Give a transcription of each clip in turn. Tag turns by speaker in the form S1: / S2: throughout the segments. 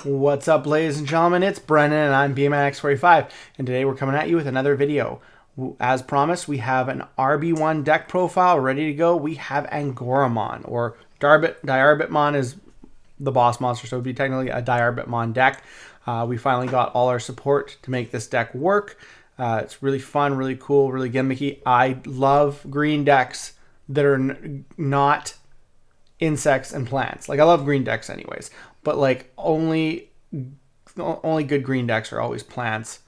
S1: What's up, ladies and gentlemen? It's Brennan and I'm BMX45, and today we're coming at you with another video. As promised, we have an RB1 deck profile ready to go. We have Angoramon, or Diarbbitmon is the boss monster, so it would be technically a Diarbbitmon deck. We finally got all our support to make this deck work. It's really fun, really cool, really gimmicky. I love green decks that are not insects and plants. Like, I love green decks anyways, but like only good green decks are always plants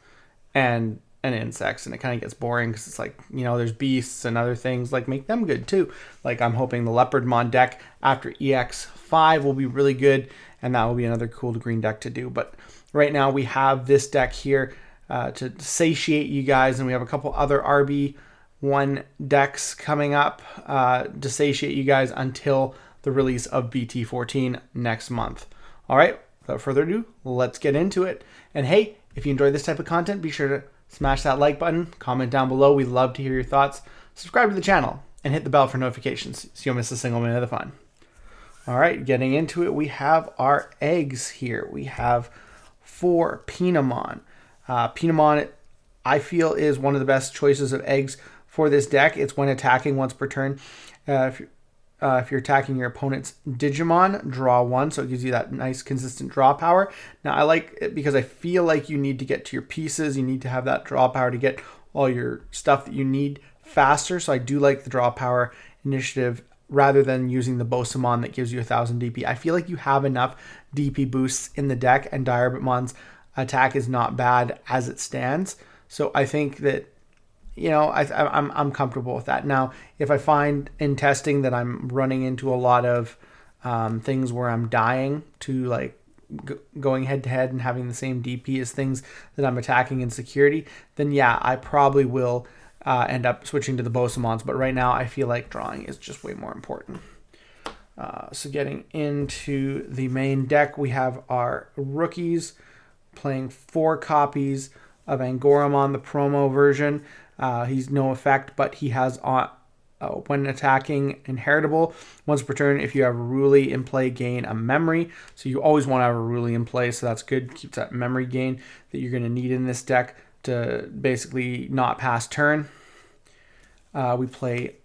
S1: and insects, and it kind of gets boring because it's like, you know, there's beasts and other things, like, make them good too. Like, I'm hoping the Leopardmon deck after EX5 will be really good, and that will be another cool green deck to do. But right now we have this deck here to satiate you guys, and we have a couple other RB1 decks coming up to satiate you guys until the release of BT14 next month. All right, without further ado, let's get into it. And hey, if you enjoy this type of content, be sure to smash that like button, comment down below. We'd love to hear your thoughts. Subscribe to the channel and hit the bell for notifications so you don't miss a single minute of the fun. All right, getting into it, we have our eggs here. We have 4 Pinamon. Pinamon, I feel, is one of the best choices of eggs for this deck. It's when attacking once per turn. If you're attacking your opponent's Digimon, draw 1, so it gives you that nice consistent draw power. Now, I like it because I feel like you need to get to your pieces. You need to have that draw power to get all your stuff that you need faster. So I do like the draw power initiative rather than using the Bosamon that gives you 1000 DP. I feel like you have enough DP boosts in the deck, and Diarbbitmon's attack is not bad as it stands. So I think that, you know, I'm comfortable with that. Now, if I find in testing that I'm running into a lot of things where I'm dying to, like, going head to head and having the same DP as things that I'm attacking in security, then yeah, I probably will end up switching to the Bosamons. But right now, I feel like drawing is just way more important. So getting into the main deck, we have our rookies playing 4 copies of Angoramon, the promo version. He's no effect, but he has when attacking inheritable once per turn. If you have a Ruli in play, gain a memory. So you always want to have a Ruli in play, so that's good. Keeps that memory gain that you're going to need in this deck to basically not pass turn. We play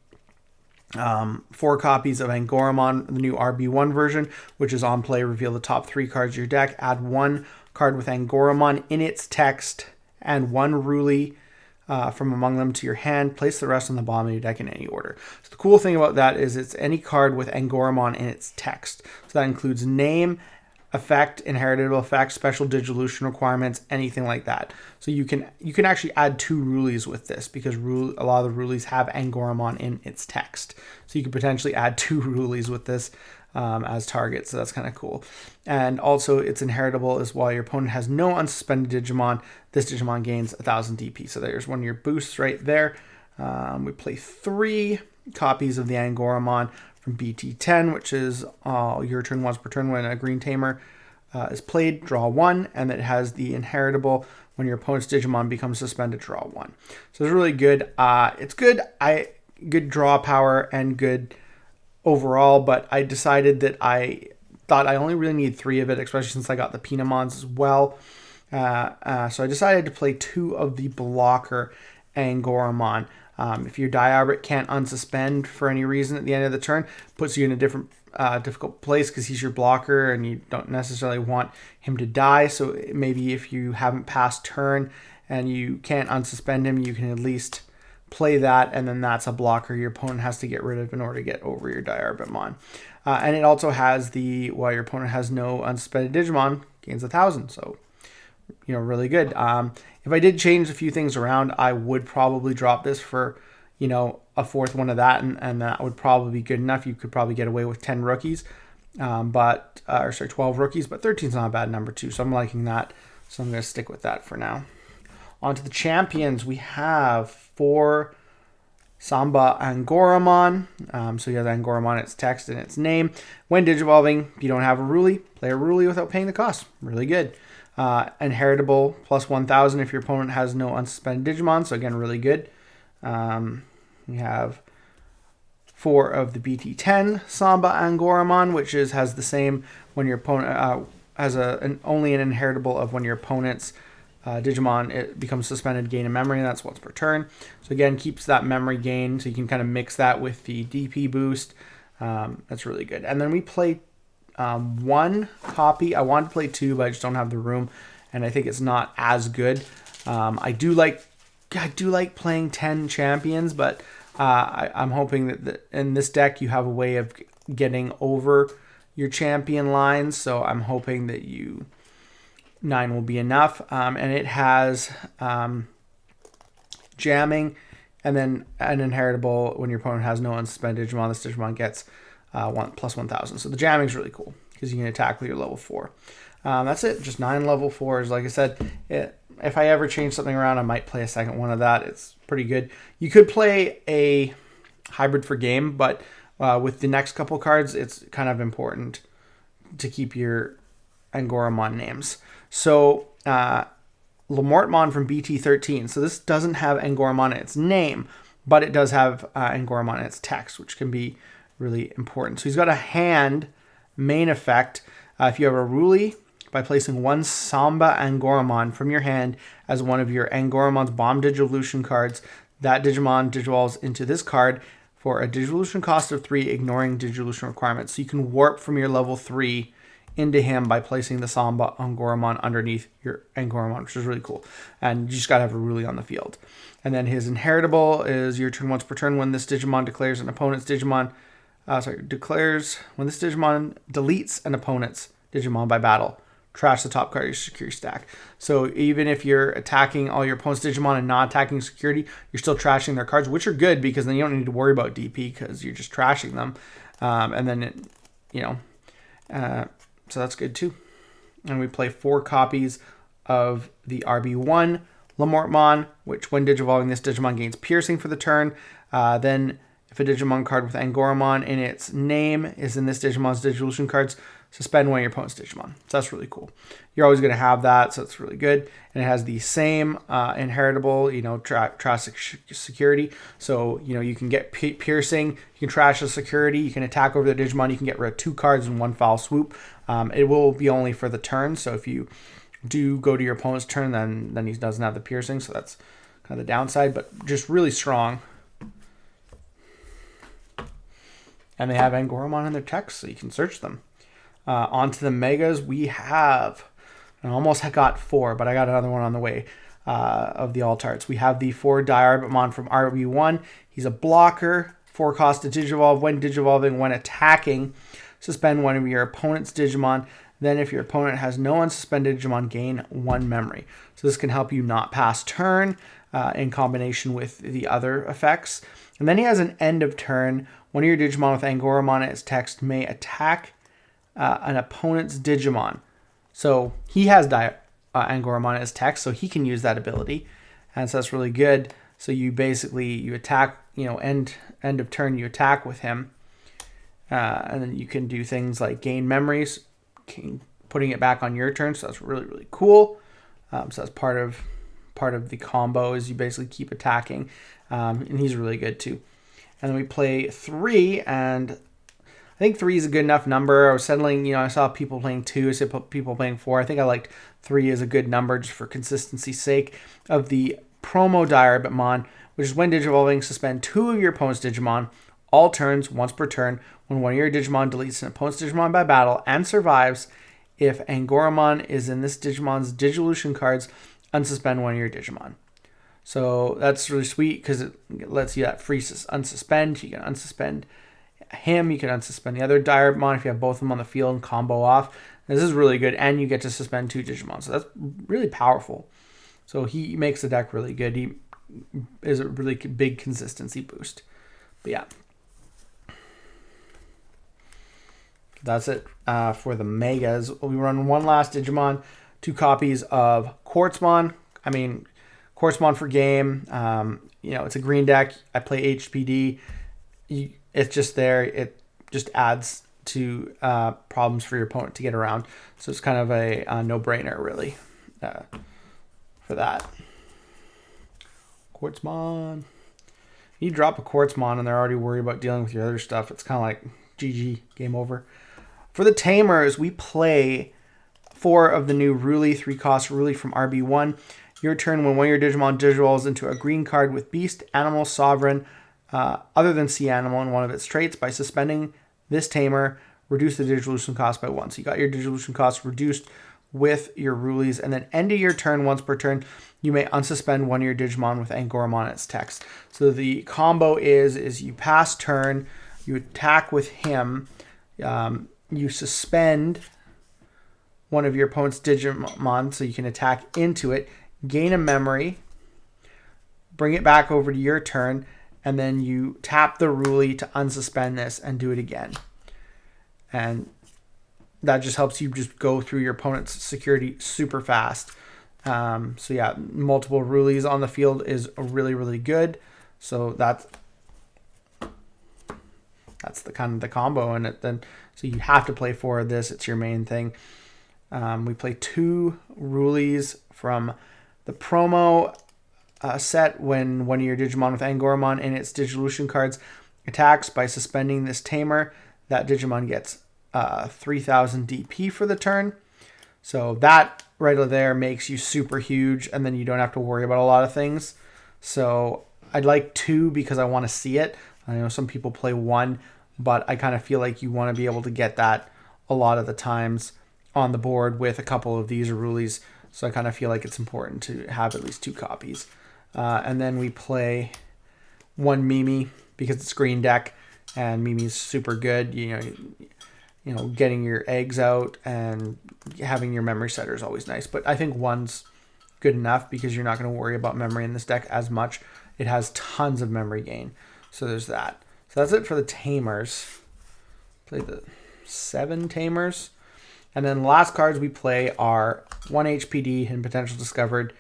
S1: 4 copies of Angoramon, the new RB1 version, which is on play. Reveal the top 3 cards of your deck. Add 1 card with Angoramon in its text and 1 Ruli from among them to your hand. Place the rest on the bottom of your deck in any order. So the cool thing about that is it's any card with Angoramon in its text. So that includes name, effect, inheritable effect, special digivolution requirements, anything like that. So you can actually add 2 Rulis with this, because a lot of the Rulis have Angoramon in its text. So you could potentially add 2 Rulis with this as targets, so that's kind of cool. And also, it's inheritable as well. Your opponent has no unsuspended Digimon. This Digimon gains 1000 DP. So there's one of your boosts right there. We play 3 copies of the Angoramon from BT10, which is your turn once per turn when a green tamer is played, draw 1, and it has the inheritable when your opponent's Digimon becomes suspended, draw 1. So it's really good. It's good. Good draw power and good overall, but I decided that I thought I only really need 3 of it, especially since I got the Pinamons as well. So I decided to play 2 of the blocker Angoramon. If your Diarbbit can't unsuspend for any reason at the end of the turn, puts you in a different difficult place because he's your blocker and you don't necessarily want him to die. So maybe if you haven't passed turn and you can't unsuspend him, you can at least play that, and then that's a blocker your opponent has to get rid of in order to get over your Diarbbitmon. And it also has while your opponent has no unsuspended Digimon, gains 1000. So, you know, really good. If I did change a few things around, I would probably drop this for, you know, a 4th one of that, and that would probably be good enough. You could probably get away with 10 rookies, 12 rookies, but 13 is not a bad number too. So I'm liking that. So I'm going to stick with that for now. On to the champions. We have 4 Samba Angoramon. So you have Angoramon, its text and its name. When digivolving, if you don't have a Ruli, play a Ruli without paying the cost. Really good. Inheritable plus 1000 if your opponent has no unsuspended Digimon. So again, really good. We have 4 of the BT10 Samba Angoramon, which has the same when your opponent as only an inheritable of when your opponent's Digimon, it becomes suspended, gain a memory, and that's once per turn. So again, keeps that memory gain, so you can kind of mix that with the DP boost. That's really good. And then we play one copy. I wanted to play two, but I just don't have the room, and I think it's not as good. I do like playing 10 champions, but I'm hoping that in this deck you have a way of getting over your champion lines. So I'm hoping that 9 will be enough. And it has jamming, and then an inheritable when your opponent has no unsuspended Digimon. This Digimon gets plus 1,000. So the jamming is really cool because you can attack with your level 4. That's it. Just 9 level 4s. Like I said, if I ever change something around, I might play a second one of that. It's pretty good. You could play a hybrid for game, but with the next couple cards, it's kind of important to keep your Angoramon names. So Lamortmon from BT13. So this doesn't have Angoramon in its name, but it does have Angoramon in its text, which can be really important. So he's got a hand main effect. If you have a Ruli, by placing one Samba Angoramon from your hand as one of your Angoramon's Bomb Digivolution cards, that Digimon digivolves into this card for a Digivolution cost of 3, ignoring Digivolution requirements. So you can warp from your level 3 into him by placing the Samba Angoramon underneath your Angoramon, which is really cool. And you just got to have a Ruli on the field. And then his inheritable is your turn once per turn when this Digimon declares an opponent's Digimon. When this Digimon deletes an opponent's Digimon by battle, trash the top card of your security stack. So even if you're attacking all your opponent's Digimon and not attacking security, you're still trashing their cards, which are good because then you don't need to worry about DP because you're just trashing them. And then, so that's good too. And we play 4 copies of the RB1 Lamortmon, which when digivolving, this Digimon gains piercing for the turn. Then if a Digimon card with Angoramon in its name is in this Digimon's Digivolution cards, suspend one of your opponent's Digimon. So that's really cool. You're always going to have that, so it's really good. And it has the same inheritable, trash security. So, you can get piercing, you can trash the security, you can attack over the Digimon, you can get rid of 2 cards in one foul swoop. It will be only for the turn, so if you do go to your opponent's turn, then he doesn't have the piercing, so that's kind of the downside, but just really strong. And they have Angoramon in their text, so you can search them. Onto the Megas, we have, I almost got 4, but I got another one on the way of the Altarts. We have the 4 Diarbbitmon from RB1. He's a blocker, 4 cost to Digivolve. When Digivolving, when attacking, suspend one of your opponent's Digimon. Then if your opponent has no unsuspended Digimon, gain 1 memory. So this can help you not pass turn in combination with the other effects. And then he has an end of turn. One of your Digimon with Angoramon in its text may attack an opponent's Digimon. So he has Angoramon in his text, so he can use that ability. And so that's really good. So you attack, end of turn, you attack with him. And then you can do things like gain memories, putting it back on your turn. So that's really, really cool. So that's part of the combo is you basically keep attacking. And he's really good too. And then we play 3, and I think 3 is a good enough number. I was settling, I saw people playing 2, I said people playing 4. I think I liked 3 as a good number just for consistency's sake. Of the promo Diarbbitmon, which is when digivolving, suspend 2 of your opponent's Digimon all turns, once per turn, when one of your Digimon deletes an opponent's Digimon by battle and survives. If Angoramon is in this Digimon's Digivolution cards, unsuspend one of your Digimon. So that's really sweet because it lets you that free unsuspend. You can unsuspend him, you can unsuspend the other Diarbbitmon if you have both of them on the field and combo off. This is really good, and you get to suspend 2 Digimon. So that's really powerful. So he makes the deck really good. He is a really big consistency boost. But yeah. That's it for the Megas. We run 1 last Digimon, 2 copies of Quartzmon. Quartzmon for game. It's a green deck. I play HPD. It's just there. It just adds to problems for your opponent to get around. So it's kind of a no-brainer, really, for that. Quartzmon. You drop a Quartzmon and they're already worried about dealing with your other stuff. It's kind of like GG, game over. For the Tamers, we play 4 of the new Ruli, 3-cost Ruli from RB1. Your turn, when one of your Digimon digirolls into a green card with Beast, Animal, Sovereign, other than Sea Animal in one of its traits, by suspending this Tamer, reduce the Digivolution cost by 1. So you got your Digivolution cost reduced with your Rulis, and then end of your turn, once per turn, you may unsuspend one of your Digimon with Angoramon in its text. So the combo is you pass turn, you attack with him, you suspend one of your opponent's Digimon so you can attack into it, gain a memory, bring it back over to your turn, and then you tap the Ruli to unsuspend this and do it again. And that just helps you just go through your opponent's security super fast. So yeah, multiple Rulis on the field is really, really good. So that's the kind of the combo in it. Then so you have to play 4 of this. It's your main thing. We play 2 Rulis from the promo set. When one of your Digimon with Angoramon in its Digivolution cards attacks by suspending this Tamer, that Digimon gets 3,000 DP for the turn. So that right there makes you super huge, and then you don't have to worry about a lot of things. So I'd like 2 because I want to see it. I know some people play 1, but I kind of feel like you want to be able to get that a lot of the times on the board with a couple of these Rulis. So I kind of feel like it's important to have at least 2 copies. And then we play 1 Mimi because it's green deck, and Mimi's super good. You know, getting your eggs out and having your memory setter is always nice. But I think 1's good enough because you're not going to worry about memory in this deck as much. It has tons of memory gain. So there's that. So that's it for the Tamers. Play the 7 Tamers. And then the last cards we play are 1 HPD and Potential Discovered.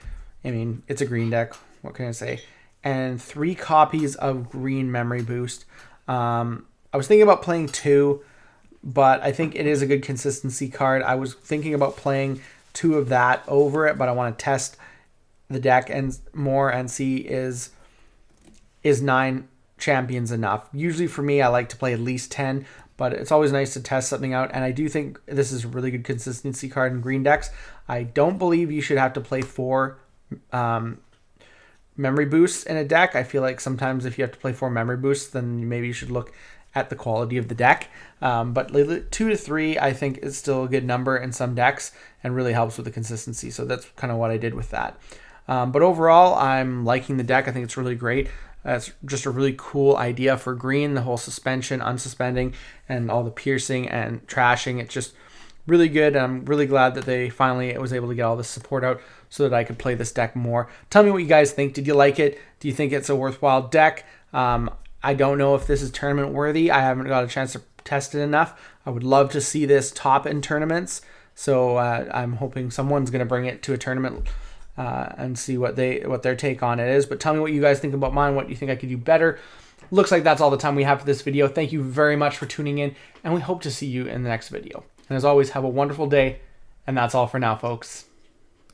S1: I mean, it's a green deck. What can I say? And 3 copies of Green Memory Boost. I was thinking about playing 2, but I think it is a good consistency card. I was thinking about playing 2 of that over it, but I want to test the deck and more and see is 9 champions enough. Usually for me, I like to play at least 10, but it's always nice to test something out. And I do think this is a really good consistency card in green decks. I don't believe you should have to play 4 memory boosts in a deck. I feel like sometimes if you have to play 4 memory boosts, then maybe you should look at the quality of the deck. But 2 to 3, I think, is still a good number in some decks and really helps with the consistency. So that's kind of what I did with that. But overall, I'm liking the deck. I think it's really great. It's just a really cool idea for green, the whole suspension, unsuspending, and all the piercing and trashing. It's just really good. I'm really glad that they finally was able to get all this support out so that I could play this deck more. Tell me what you guys think. Did you like it? Do you think it's a worthwhile deck? I don't know if this is tournament worthy. I haven't got a chance to test it enough. I would love to see this top in tournaments. So I'm hoping someone's going to bring it to a tournament and see what their take on it is. But tell me what you guys think about mine. What do you think I could do better? Looks like that's all the time we have for this video. Thank you very much for tuning in, and we hope to see you in the next video. And as always, have a wonderful day, and that's all for now, folks.